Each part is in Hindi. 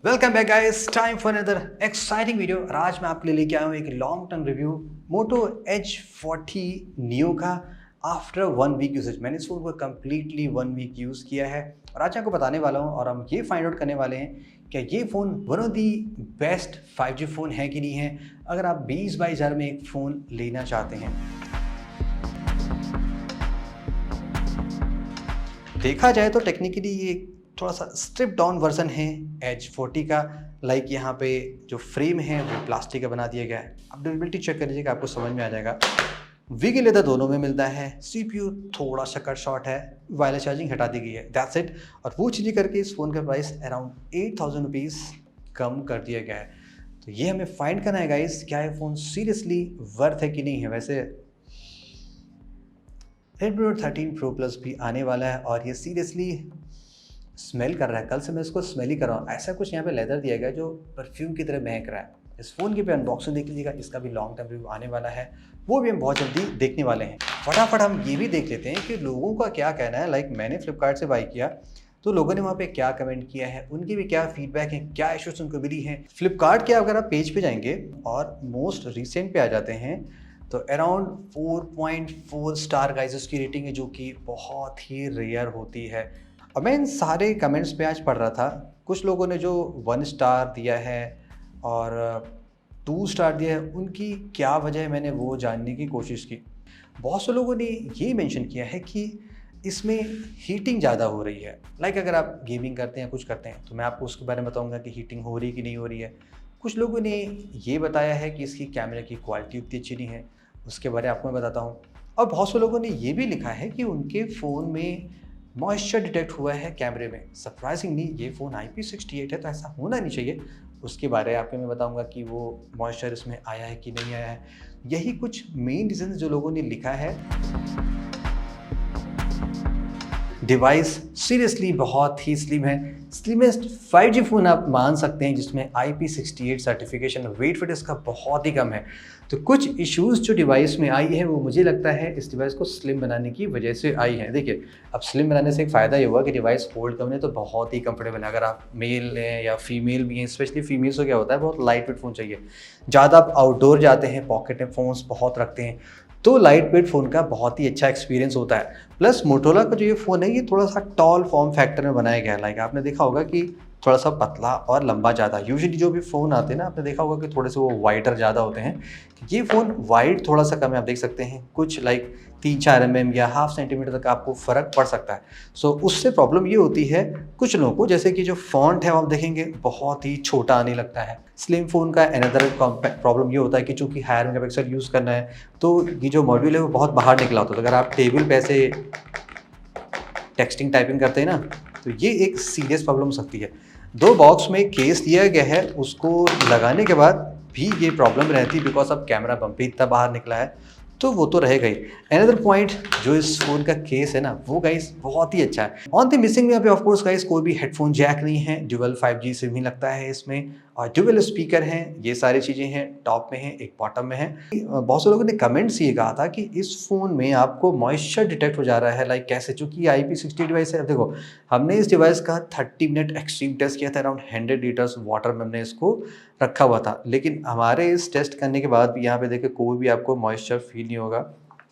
Welcome back guys, time for another exciting video. और आज मैं आपके लिए लेके आया हूँ एक लॉन्ग टर्म रिव्यू मोटो H40 नियो का। आफ्टर 1 वीक यूसेज मैंने इस फोन को कम्प्लीटली 1 वीक यूज़ किया है और आज आपको बताने वाला हूँ और हम ये फाइंड आउट करने वाले हैं क्या ये phone one of the best 5G phone है कि नहीं है, अगर आप 20-22 हज़ार में एक फ़ोन लेना चाहते हैं। देखा जाए तो टेक्निकली ये थोड़ा सा स्ट्रिप डाउन वर्जन है H40 का। लाइक यहाँ पे जो फ्रेम है वो प्लास्टिक का बना दिया गया है। आप ड्यूरेबिलिटी चेक कर लीजिएगा, आपको समझ में आ जाएगा। वीगल लेदर दोनों में मिलता है। CPU थोड़ा सा कट शॉर्ट है, वायरलेस चार्जिंग हटा दी गई है, दैट्स इट। और वो चीज़ें करके इस फ़ोन का प्राइस अराउंड 8,000 रुपीज़ कम कर दिया गया है। तो ये हमें फाइंड करना है गाइस, क्या ये फ़ोन सीरियसली वर्थ है कि नहीं है। वैसे Redmi Note 13 Pro Plus भी आने वाला है और ये सीरियसली स्मेल कर रहा है। कल से मैं इसको स्मेल ही कर रहा हूँ। ऐसा कुछ यहाँ पे लेदर दिया गया जो परफ्यूम की तरह महक रहा है। इस फ़ोन की भी अनबॉक्सिंग देख लीजिएगा, इसका भी लॉन्ग टर्म रिव्यू आने वाला है, वो भी हम बहुत जल्दी देखने वाले हैं। फटाफट हम ये भी देख लेते हैं कि लोगों का क्या कहना है। लाइक मैंने फ्लिपकार्ट से बाई किया तो लोगों ने वहाँ पे क्या कमेंट किया है, उनकी भी क्या फीडबैक है, क्या इश्यूज उनको मिली हैं। फ्लिपकार्ट के अगर आप पेज पे जाएंगे और मोस्ट रिसेंट पे आ जाते हैं तो अराउंड 4.4 स्टार गाइस उसकी रेटिंग है, जो कि बहुत ही रेयर होती है। और मैं इन सारे कमेंट्स पे आज पढ़ रहा था, कुछ लोगों ने जो 1 स्टार दिया है और 2 स्टार दिया है, उनकी क्या वजह है मैंने वो जानने की कोशिश की। बहुत से लोगों ने ये मेंशन किया है कि इसमें हीटिंग ज़्यादा हो रही है। लाइक अगर आप गेमिंग करते हैं, कुछ करते हैं, तो मैं आपको उसके बारे में बताऊंगा कि हीटिंग हो रही कि नहीं हो रही है। कुछ लोगों ने ये बताया है कि इसकी कैमरे की क्वालिटी उतनी अच्छी नहीं है, उसके बारे में आपको मैं बताता हूँ। और बहुत से लोगों ने ये भी लिखा है कि उनके फ़ोन में मॉइस्चर डिटेक्ट हुआ है कैमरे में। सरप्राइजिंगली ये फ़ोन IP68 है तो ऐसा होना नहीं चाहिए। उसके बारे में आपको मैं बताऊंगा कि वो मॉइस्चर इसमें आया है कि नहीं आया है। यही कुछ मेन रीज़न जो लोगों ने लिखा है। डिवाइस सीरियसली बहुत ही स्लिम है, स्लिमेस्ट 5G फ़ोन आप मान सकते हैं, जिसमें IP68 सर्टिफिकेशन। वेट फिट इसका बहुत ही कम है। तो कुछ इश्यूज़ जो डिवाइस में आई है वो मुझे लगता है इस डिवाइस को स्लिम बनाने की वजह से आई है। देखिए, अब स्लिम बनाने से एक फ़ायदा ये हुआ कि डिवाइस फोल्ड करने तो बहुत ही कंफर्टेबल है। अगर आप मेल हैं या फीमेल भी हैं, स्पेशली फीमेल्स को क्या होता है, बहुत लाइट वेट फ़ोन चाहिए। ज़्यादा आप आउटडोर जाते हैं, पॉकेट में फ़ोन्स बहुत रखते हैं, तो लाइट वेट फ़ोन का बहुत ही अच्छा एक्सपीरियंस होता है। प्लस मोटोरोला का जो ये फ़ोन है, ये थोड़ा सा टॉल फॉर्म फैक्टर में बनाया गया है। लाइक आपने देखा होगा कि थोड़ा सा पतला और लंबा ज़्यादा। यूजुअली जो भी फ़ोन आते हैं ना, आपने देखा होगा कि थोड़े से वो वाइडर ज़्यादा होते हैं। ये फ़ोन वाइड थोड़ा सा कम है, आप देख सकते हैं। कुछ लाइक 3-4 mm या हाफ सेंटीमीटर तक आपको फ़र्क पड़ सकता है। सो उससे प्रॉब्लम ये होती है कुछ लोगों को, जैसे कि जो फ़ॉन्ट है वो आप देखेंगे बहुत ही छोटा आने लगता है। स्लिम फ़ोन का अनदर प्रॉब्लम ये होता है कि चूँकि हायर मेगापिक्सल यूज़ करना है तो ये जो मॉड्यूल है वो बहुत बाहर निकला होता है। तो अगर आप टेबल पे ऐसे टेक्सटिंग टाइपिंग करते हैं ना, तो ये एक सीरियस प्रॉब्लम हो सकती है। 2 बॉक्स में केस दिया गया है, उसको लगाने के बाद भी ये प्रॉब्लम रहती है बिकॉज अब कैमरा बम्प भी इतना बाहर निकला है, तो वो तो रहेगा ही। अनदर पॉइंट जो इस फ़ोन का केस है ना, वो गाइस बहुत ही अच्छा है। ऑन द मिसिंग में यहाँ पे ऑफ कोर्स गाइस कोई भी हेडफोन जैक नहीं है, ड्यूअल 5G सिम ही लगता है इसमें, और ड्यूअल स्पीकर हैं। ये सारी चीज़ें हैं, टॉप में है, एक बॉटम में है। बहुत से लोगों ने कमेंट्स ये कहा था कि इस फ़ोन में आपको मॉइस्चर डिटेक्ट हो जा रहा है। लाइक कैसे, चूँकि IP68 डिवाइस है। देखो, हमने इस डिवाइस का 30 मिनट एक्सट्रीम टेस्ट किया था, अराउंड 100 लीटर्स वाटर में हमने इसको रखा हुआ था। लेकिन हमारे इस टेस्ट करने के बाद भी यहाँ पे देखिए कोई भी आपको मॉइस्चर फील नहीं होगा।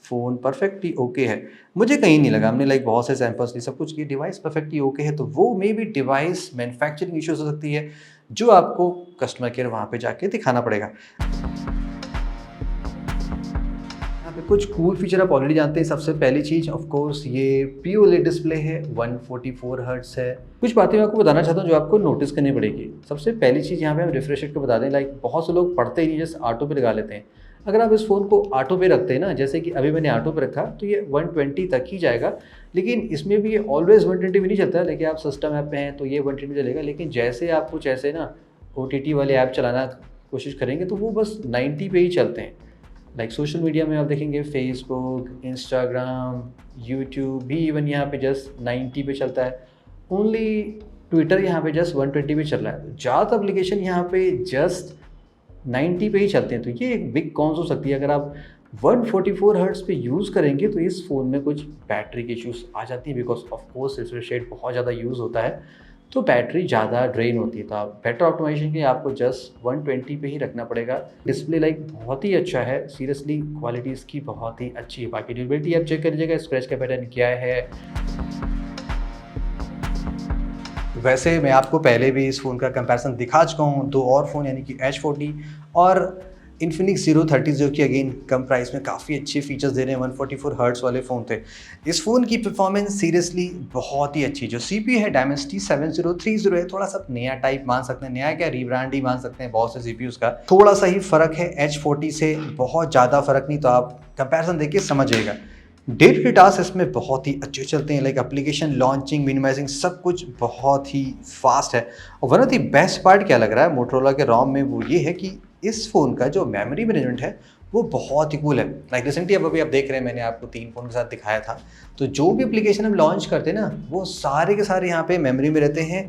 फ़ोन परफेक्टली ओके है, मुझे कहीं नहीं लगा। हमने लाइक बहुत से सैंपल्स लिए, सब कुछ किया, डिवाइस परफेक्टली ओके है। तो वो may be device manufacturing issues हो सकती है, जो आपको कस्टमर केयर वहाँ पे जाके दिखाना पड़ेगा। यहाँ पे कुछ कूल फीचर आप ऑलरेडी जानते हैं। सबसे पहली चीज़ ऑफ कोर्स ये POLED डिस्प्ले है, 144 हर्ट्ज़ है। कुछ बातें मैं आपको बताना चाहता हूँ जो आपको नोटिस करनी पड़ेगी। सबसे पहली चीज़ यहाँ पे हम रिफ्रेश रेट को बता दें। लाइक बहुत से लोग पढ़ते ही नहीं, जैसे ऑटो पे लगा लेते हैं। अगर आप इस फ़ोन को ऑटो पे रखते हैं ना, जैसे कि अभी मैंने ऑटो पे रखा, तो ये 120 तक ही जाएगा। लेकिन इसमें भी ये ऑलवेज 120 भी नहीं चलता है। लेकिन आप सिस्टम ऐप पे हैं तो ये 120 चलेगा। लेकिन जैसे आप कुछ ऐसे ना OTT वाले ऐप चलाना कोशिश करेंगे तो वो बस 90 पे ही चलते हैं। लाइक सोशल मीडिया में आप देखेंगे फेसबुक, इंस्टाग्राम, यूट्यूब भी इवन यहाँ पे जस्ट 90 पे चलता है। ओनली ट्विटर यहाँ पे जस्ट 120 पे चल रहा है। ज़्यादातर एप्लीकेशन यहाँ पे जस्ट 90 पे ही चलते हैं। तो ये एक बिग कॉन्स हो सकती है। अगर आप 144 हर्ट्ज़ पे यूज़ करेंगे तो इस फ़ोन में कुछ बैटरी के इश्यूज आ जाती है, because of course refresh rate बहुत ज़्यादा यूज़ होता है। तो बैटरी ज़्यादा ड्रेन होती है। तो आप बैटरी ऑप्टिमाइजेशन के लिए आपको जस्ट 120 पे ही रखना पड़ेगा। डिस्प्ले लाइक बहुत ही अच्छा है, सीरियसली क्वालिटी इसकी बहुत ही अच्छी है। बाकी ड्यूरेबिलिटी आप चेक कर लीजिएगा, स्क्रैच का पैटर्न क्या है। वैसे मैं आपको पहले भी इस फ़ोन का कंपैरिजन दिखा चुका हूँ दो और फ़ोन, यानी कि H40 और Infinix Zero 30, जो कि अगेन कम प्राइस में काफ़ी अच्छे फीचर्स दे रहे हैं। 144 हर्ट्ज़ वाले फ़ोन थे। इस फ़ोन की परफॉर्मेंस सीरियसली बहुत ही अच्छी। जो CPU है Dimensity 7030 है, थोड़ा सा नया टाइप मान सकते हैं, नया क्या रीब्रांड ही मान सकते हैं बहुत से CPUs का। थोड़ा सा ही फ़र्क है H40 से, बहुत ज़्यादा फ़र्क नहीं, तो आप कंपेरिजन देखिए समझिएगा। डे टू डे टास्क इसमें बहुत ही अच्छे चलते हैं, लाइक एप्लीकेशन लॉन्चिंग, मिनिमाइजिंग, सब कुछ बहुत ही फास्ट है। और one of the best part क्या लग रहा है मोटोरोला के ROM में, वो ये है कि इस फ़ोन का जो मेमोरी मैनेजमेंट है वो बहुत ही कूल है। लाइक रिसेंटली अभी आप देख रहे हैं, मैंने आपको 3 फ़ोन के साथ दिखाया था, तो जो भी एप्लीकेशन हम लॉन्च करते हैं ना, वो सारे के सारे यहाँ पे मेमोरी में रहते हैं।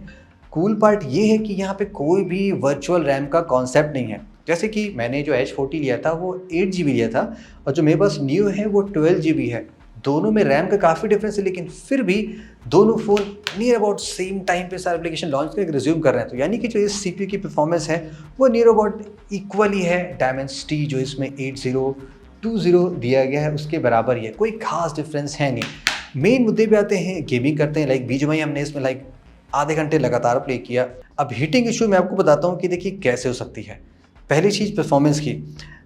कूल पार्ट ये है कि यहाँ पे कोई भी वर्चुअल रैम का कॉन्सेप्ट नहीं है। जैसे कि मैंने जो H40 लिया था वो 8 GB लिया था, और जो मेरे पास न्यू है वो 12 GB है। दोनों में रैम का काफ़ी डिफरेंस है, लेकिन फिर भी दोनों phone near about same time पे सारे एप्लीकेशन लॉन्च करके रिज्यूम कर रहे हैं। तो यानी कि जो इस CPU की परफॉर्मेंस है वो नियर अबाउट इक्वली है Dimensity जो इसमें 8020 दिया गया है उसके बराबर ही है, कोई खास डिफरेंस है नहीं। मेन मुद्दे पे आते हैं, गेमिंग करते हैं, लाइक BGMI हमने इसमें लाइक आधे घंटे लगातार प्ले किया। अब हीटिंग इशू मैं आपको बताता हूँ कि देखिए कैसे हो सकती है। पहली चीज़ परफॉर्मेंस की,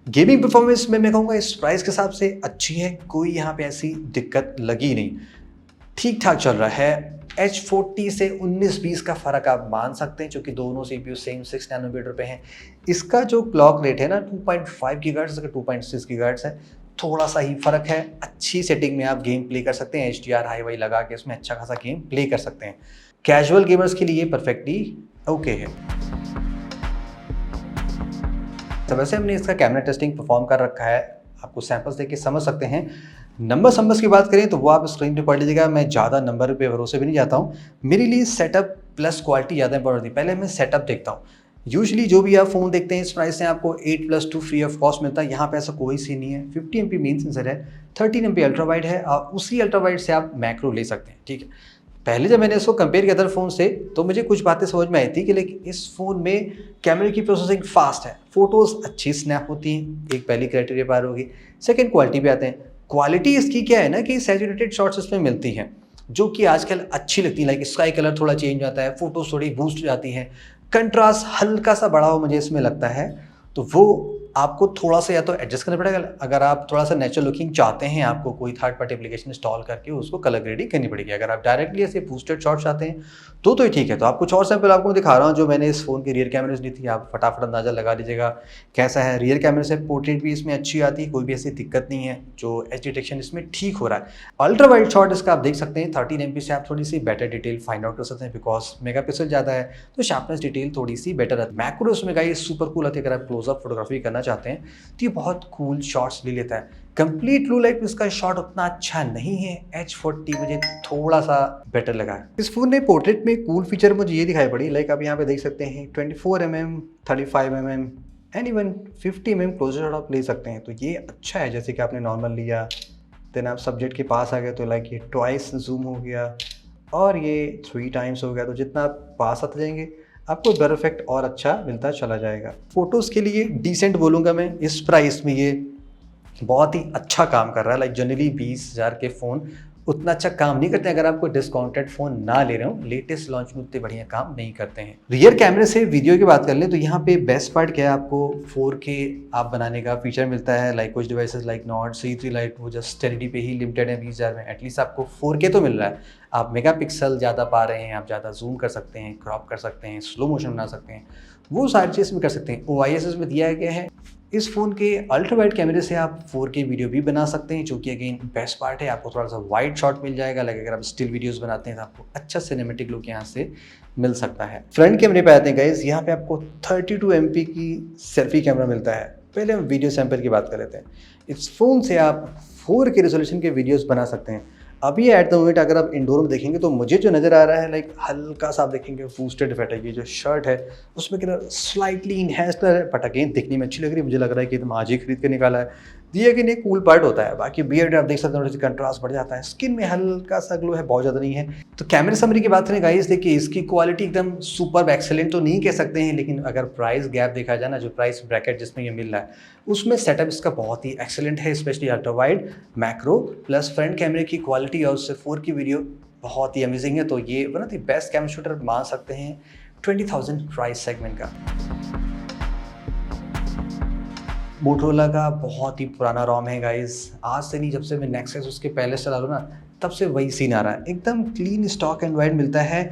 गेमिंग परफॉर्मेंस में मैं कहूँगा इस प्राइस के हिसाब से अच्छी है, कोई यहाँ पे ऐसी दिक्कत लगी नहीं, ठीक ठाक चल रहा है। H40 से 19-20 का फ़र्क आप मान सकते हैं, क्योंकि दोनों CPU सेम 6 नैनोमीटर पे हैं। इसका जो क्लॉक रेट है ना 2.5 गीगाहर्ट्ज़ का 2.6 गीगाहर्ट्ज़ है, थोड़ा सा ही फ़र्क है। अच्छी सेटिंग में आप गेम प्ले कर सकते हैं, HDR हाई वाई लगा के इसमें अच्छा खासा गेम प्ले कर सकते हैं। कैजुअल गेमर्स के लिए परफेक्टली ओके है। तो वैसे हमने इसका कैमरा टेस्टिंग परफॉर्म कर रखा है, आपको सैंपल्स देख के समझ सकते हैं। नंबर्स की बात करें तो वो आप स्क्रीन पे पढ़ लीजिएगा, मैं ज़्यादा नंबर पे भरोसे भी नहीं जाता हूँ। मेरे लिए सेटअप प्लस क्वालिटी ज़्यादा इंपॉर्टेंट होती है। पहले मैं सेटअप देखता हूँ। यूजुअली जो भी आप फ़ोन देखते हैं इस प्राइस से आपको 8+2 फ्री ऑफ कॉस्ट मिलता है। यहाँ पे ऐसा कोई सीन नहीं है। 50 MP मेन सेंसर है, 13 MP अल्ट्रा वाइड है, और उसी अल्ट्रा वाइड से आप मैक्रो ले सकते हैं, ठीक है। पहले जब मैंने इसको कंपेयर किया अदर फ़ोन से तो मुझे कुछ बातें समझ में आई थी कि लेकिन इस फ़ोन में कैमरे की प्रोसेसिंग फास्ट है, फ़ोटोज़ अच्छी स्नैप होती हैं, एक पहली क्राइटेरिया पार होगी। सेकंड क्वालिटी पे आते हैं। क्वालिटी इसकी क्या है ना कि सैचुरेटेड शॉट्स इसमें मिलती हैं, जो कि आजकल अच्छी लगती है। लाइक स्काई कलर थोड़ा चेंज आता है, फ़ोटोज़ थोड़ी बूस्ट हो जाती हैं, कंट्रास्ट हल्का सा बढ़ा हुआ मुझे इसमें लगता है, तो वो आपको थोड़ा सा या तो एडजस्ट करना पड़ेगा। अगर आप थोड़ा सा नेचुरल लुकिंग चाहते हैं, आपको कोई थर्ड पार्टी एप्लीकेशन इंस्टॉल करके उसको कलर ग्रेडिंग करनी पड़ेगी। अगर आप डायरेक्टली ऐसे बूस्टेड शॉट चाहते हैं तो ही ठीक है। तो आप कुछ और सैंपल आपको दिखा रहा हूँ जो मैंने इस फ़ोन की रियर कैमरे ली थी, आप फटाफट अंदाज़ा लगा लीजिएगा कैसा है। रियर कैमरे से पोर्ट्रेट भी इसमें अच्छी आती है, कोई भी ऐसी दिक्कत नहीं है, जो एज डिटेक्शन इसमें ठीक हो रहा है। अल्ट्रा वाइड शॉट इसका आप देख सकते हैं, 13 MP से आप थोड़ी सी बेटर डिटेल फाइंड आउट कर सकते हैं, बिकॉज मेगापिक्सल ज़्यादा है तो शार्पनेस डिटेल थोड़ी सी बेटर है। मैक्रोस में गाइस सुपर कूल आती है। अगर आप क्लोजअप फोटोग्राफी करना चाहते हैं तो ये बहुत कूल शॉट्स ले लेता है। कंप्लीट ब्लू लाइट में इसका शॉट उतना अच्छा नहीं है, H40 मुझे थोड़ा सा बेटर लगा है। इस फोन ने पोर्ट्रेट में कूल फीचर मुझे ये दिखाई पड़ी, लाइक आप यहाँ पे देख सकते हैं 24mm, 35mm and even 50mm closure shot आप ले सकते हैं, तो ये अच्छा है। जैसे कि आपने नॉर्मल लिया, देन आप सब्जेक्ट के पास आ गए तो लाइक ये ट्वाइस जूम हो गया और ये 3 टाइम्स हो गया, तो जितना आप पास आते जाएंगे आपको ब्लर इफेक्ट और अच्छा मिलता चला जाएगा। फ़ोटोज़ के लिए डिसेंट बोलूँगा मैं, इस प्राइस में ये बहुत ही अच्छा काम कर रहा है। लाइक जनरली 20,000 के फ़ोन उतना अच्छा काम नहीं करते अगर आप कोई डिस्काउंटेड फ़ोन ना ले रहे हो। लेटेस्ट लॉन्च में उतने बढ़िया काम नहीं करते हैं। रियर कैमरे से वीडियो की बात कर लें तो यहाँ पे बेस्ट पार्ट क्या है, आपको 4K आप बनाने का फीचर मिलता है। लाइक कुछ devices like not C3 light वो जस्ट 1080 पे ही लिमिटेड है 20,000 में। एटलीस्ट आपको 4K तो मिल रहा है, आप मेगापिक्सल ज़्यादा पा रहे हैं, आप ज़्यादा जूम कर सकते हैं, क्रॉप कर सकते हैं, स्लो मोशन बना सकते हैं, वो सारी चीज़ में कर सकते हैं। OIS में दिया गया है। इस फ़ोन के अल्ट्रा वाइड कैमरे से आप 4K वीडियो भी बना सकते हैं, जो कि अगेन बेस्ट पार्ट है। आपको थोड़ा सा वाइड शॉट मिल जाएगा, लाइक अगर आप स्टिल वीडियोस बनाते हैं तो आपको अच्छा सिनेमेटिक लुक यहाँ से मिल सकता है। फ्रंट कैमरे पे आते हैं गाइस, यहाँ पे आपको 32 MP की सेल्फी कैमरा मिलता है। पहले हम वीडियो सैंपल की बात कर लेते हैं। इस फ़ोन से आप 4K रेजोल्यूशन के वीडियोज़ बना सकते हैं। अभी एट द मोमेंट अगर आप इंडोर में देखेंगे तो मुझे जो नज़र आ रहा है लाइक हल्का सा आप देखेंगे बूस्टेड इफेक्ट है। ये जो शर्ट है उसमें कलर स्लाइटली इनहेंस्ड है, बट अगेन दिखने में अच्छी लग रही है। मुझे लग रहा है कि तुम आज ही खरीद के निकाला है। ये कि एक कूल पार्ट होता है। बाकी बियर्ड आप देख सकते हो कंट्रास्ट बढ़ जाता है, स्किन में हल्का सा ग्लो है, बहुत ज़्यादा नहीं है। तो कैमरे समरी की बात करें गाइस, देखिए इसकी क्वालिटी एकदम सुपर एक्सेलेंट तो नहीं कह सकते हैं, लेकिन अगर प्राइस गैप देखा जाए ना, जो प्राइस ब्रैकेट जिसमें ये मिल रहा है उसमें सेटअप इसका बहुत ही एक्सेलेंट है, specially ultra wide, macro plus front कैमरे की क्वालिटी और उससे 4K वीडियो बहुत ही अमेजिंग है। तो ये one of the best camera shooter मान सकते हैं 20,000 प्राइस सेगमेंट का। मोटोरोला का बहुत ही पुराना रॉम है गाइस, आज से नहीं, जब से मैं नेक्सस उसके पहले से चला रहा हूँ ना, तब से वही सीन आ रहा है। एकदम क्लीन स्टॉक एंड्रॉइड मिलता है।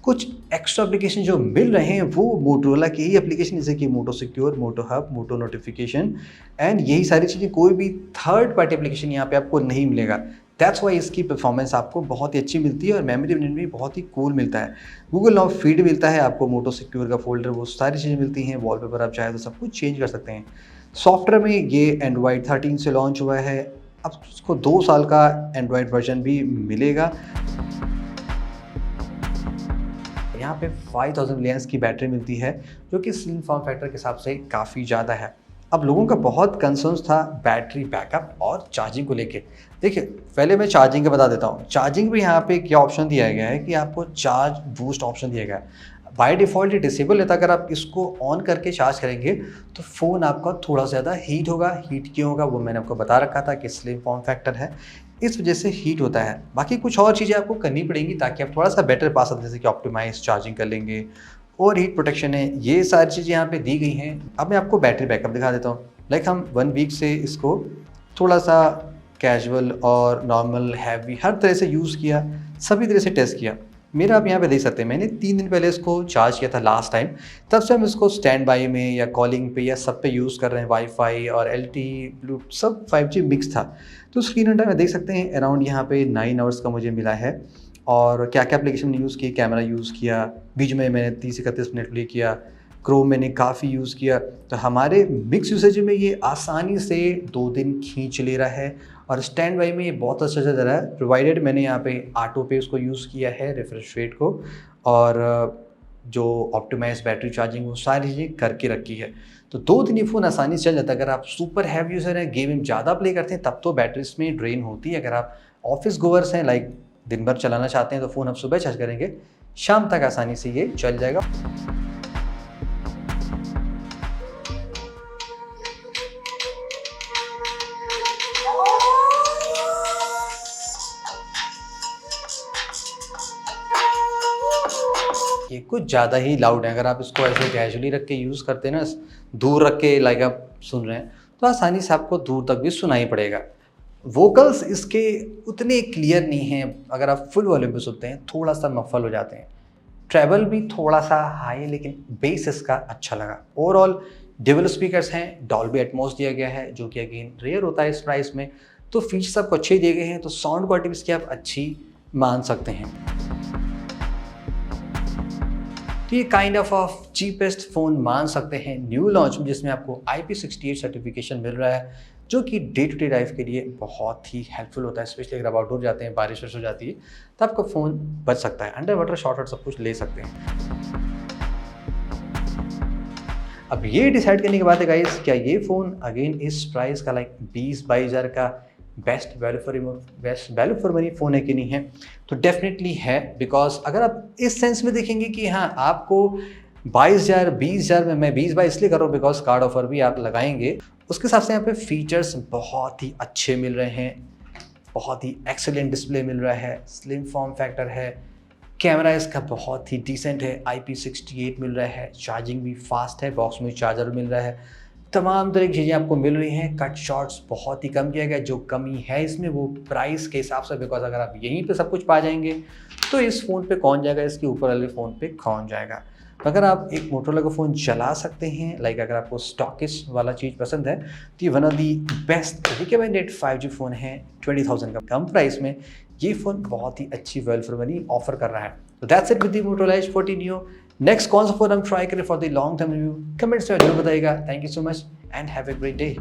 कुछ एक्स्ट्रा एप्लीकेशन जो मिल रहे हैं वो मोटोरोला की ही एप्लीकेशन, जैसे कि Moto secure, Moto hub, Moto notification and यही सारी चीज़ें। कोई भी थर्ड पार्टी एप्लीकेशन यहाँ पे आपको नहीं मिलेगा। दैट्स वाई इसकी परफॉर्मेंस आपको बहुत ही अच्छी मिलती है और मेमोरी वेरिएंट भी बहुत ही कूल मिलता है। गूगल नाउ फीड मिलता है आपको, मोटो सिक्योर का फोल्डर, वो सारी चीज़ें मिलती हैं। वॉलपेपर आप चाहे तो सब कुछ चेंज कर सकते हैं। सॉफ्टवेयर में ये एंड्रॉयड 13 से लॉन्च हुआ है, अब उसको 2 साल का एंड्रॉयड वर्जन भी मिलेगा। यहाँ पे 5000 mAh की बैटरी मिलती है, जो कि स्लिम फॉर्म फैक्टर के हिसाब से काफ़ी ज़्यादा है। अब लोगों का बहुत कंसर्न्स था बैटरी बैकअप और चार्जिंग को लेके। देखिए पहले मैं चार्जिंग का बता देता हूँ। चार्जिंग भी यहाँ पे क्या ऑप्शन दिया गया है कि आपको चार्ज बूस्ट ऑप्शन दिया गया है। बाय डिफ़ॉल्ट ये डिसेबल रहता है, अगर आप इसको ऑन करके चार्ज करेंगे तो फ़ोन आपका थोड़ा ज़्यादा हीट होगा। हीट क्यों होगा वो मैंने आपको बता रखा था कि स्लिम फॉर्म फैक्टर है, इस वजह से हीट होता है। बाकी कुछ और चीज़ें आपको करनी पड़ेंगी ताकि आप थोड़ा सा बेटर पा सकते हैं, जैसे कि ऑप्टिमाइज चार्जिंग कर लेंगे और हीट प्रोटेक्शन है, ये सारी चीज़ें यहाँ पे दी गई हैं। अब मैं आपको बैटरी बैकअप दिखा देता हूँ। लाइक हम 1 वीक से इसको थोड़ा सा कैजुअल और नॉर्मल, हैवी, हर तरह से यूज़ किया, सभी तरह से टेस्ट किया। मेरा आप यहाँ पे देख सकते हैं, मैंने 3 दिन पहले इसको चार्ज किया था लास्ट टाइम, तब से हम इसको स्टैंड बाई में या कॉलिंग पे या सब पे यूज़ कर रहे हैं। वाईफाई और LTE ब्लूटूथ सब 5G मिक्स था। तो स्क्रीन ऑन टाइम में देख सकते हैं अराउंड यहाँ पे 9 आवर्स का मुझे मिला है। और क्या क्या एप्लीकेशन मैंने यूज़ किया, कैमरा यूज़ किया, बीच में मैंने 30-31 मिनट प्ले किया, क्रोम मैंने काफ़ी यूज़ किया। तो हमारे मिक्स यूसेज में ये आसानी से 2 दिन खींच ले रहा है और स्टैंड बाई में ये बहुत अच्छा चल रहा है। प्रोवाइडेड मैंने यहाँ पे ऑटो पे उसको यूज़ किया है, रिफ्रेश रेट को, और जो ऑप्टिमाइज बैटरी चार्जिंग वो सारी चीज़ें करके रखी है। तो 2 दिन ये फ़ोन आसानी से चल जाता है। अगर आप सुपर हैवी यूज़र हैं, गेम ज़्यादा प्ले करते हैं, तब तो बैटरी इसमें ड्रेन होती है। अगर आप ऑफिस गोवर्स हैं, लाइक दिन भर चलाना चाहते हैं, तो फ़ोन आप सुबह चार्ज करेंगे, शाम तक आसानी से ये चल जाएगा। ये कुछ ज़्यादा ही लाउड है। अगर आप इसको ऐसे कैजुअली रख के यूज़ करते हैं ना, दूर रख के लाइक आप सुन रहे हैं, तो आसानी से आपको दूर तक भी सुनाई पड़ेगा। वोकल्स इसके उतने क्लियर नहीं हैं, अगर आप फुल वॉल्यूम पे सुनते हैं थोड़ा सा मफल हो जाते हैं। ट्रेबल भी थोड़ा सा हाई है, लेकिन बेस इसका अच्छा लगा। ओवरऑल डुअल स्पीकर्स हैं, डॉल्बी एटमॉस दिया गया है, जो कि अगेन रेयर होता है इस प्राइस में। तो फीचर्स आपको अच्छे दिए गए हैं, तो साउंड क्वालिटी इसकी आप अच्छी मान सकते हैं। तो ये काइंड ऑफ चीपेस्ट फ़ोन मान सकते हैं न्यू लॉन्च में, जिसमें आपको IP68 सर्टिफिकेशन मिल रहा है, जो कि डे टू डे लाइफ के लिए बहुत ही हेल्पफुल होता है। स्पेशली अगर आप आउटडोर जाते हैं, बारिश हो जाती है, तो आपका फ़ोन बच सकता है। अंडर वाटर, शॉर्ट सब कुछ ले सकते हैं। अब ये डिसाइड करने के बाद है गाइस, क्या ये फ़ोन अगेन इस प्राइस का लाइक 20-22 हज़ार का best value for money phone है कि नहीं है? तो डेफिनेटली है, बिकॉज अगर आप इस सेंस में देखेंगे कि हाँ आपको 22,000 20,000 में, मैं 20-22 इसलिए कर रहा हूँ बिकॉज कार्ड ऑफर भी आप लगाएंगे, उसके हिसाब से यहाँ पे फीचर्स बहुत ही अच्छे मिल रहे हैं, बहुत ही एक्सेलेंट डिस्प्ले मिल रहा है, स्लिम फॉर्म फैक्टर है, कैमरा इसका बहुत ही डिसेंट है, IP68 मिल रहा है, चार्जिंग भी फास्ट है, बॉक्स में चार्जर मिल रहा है, तमाम तरह की चीज़ें आपको मिल रही हैं। कट शॉट्स बहुत ही कम किया गया, जो कमी है इसमें वो प्राइस के हिसाब से, बिकॉज अगर आप यहीं पे सब कुछ पा जाएंगे तो इस फ़ोन पे कौन जाएगा, इसके ऊपर वाले फ़ोन पे कौन जाएगा। तो अगर आप एक मोटोरोला का फ़ोन चला सकते हैं, लाइक अगर आपको स्टॉकिश वाला चीज़ पसंद है, तो ये one of the best recommended 5G phone है 20,000 का कम प्राइस में। ये फ़ोन बहुत ही अच्छी वैल्यू फॉर मनी ऑफर कर रहा है। तो that's it with the Motorola edge 40 Neo। Next कौन सा फ़ोन हम ट्राई करें for the long term review, comments में जरूर बताइएगा। Thank you so much and have a great day.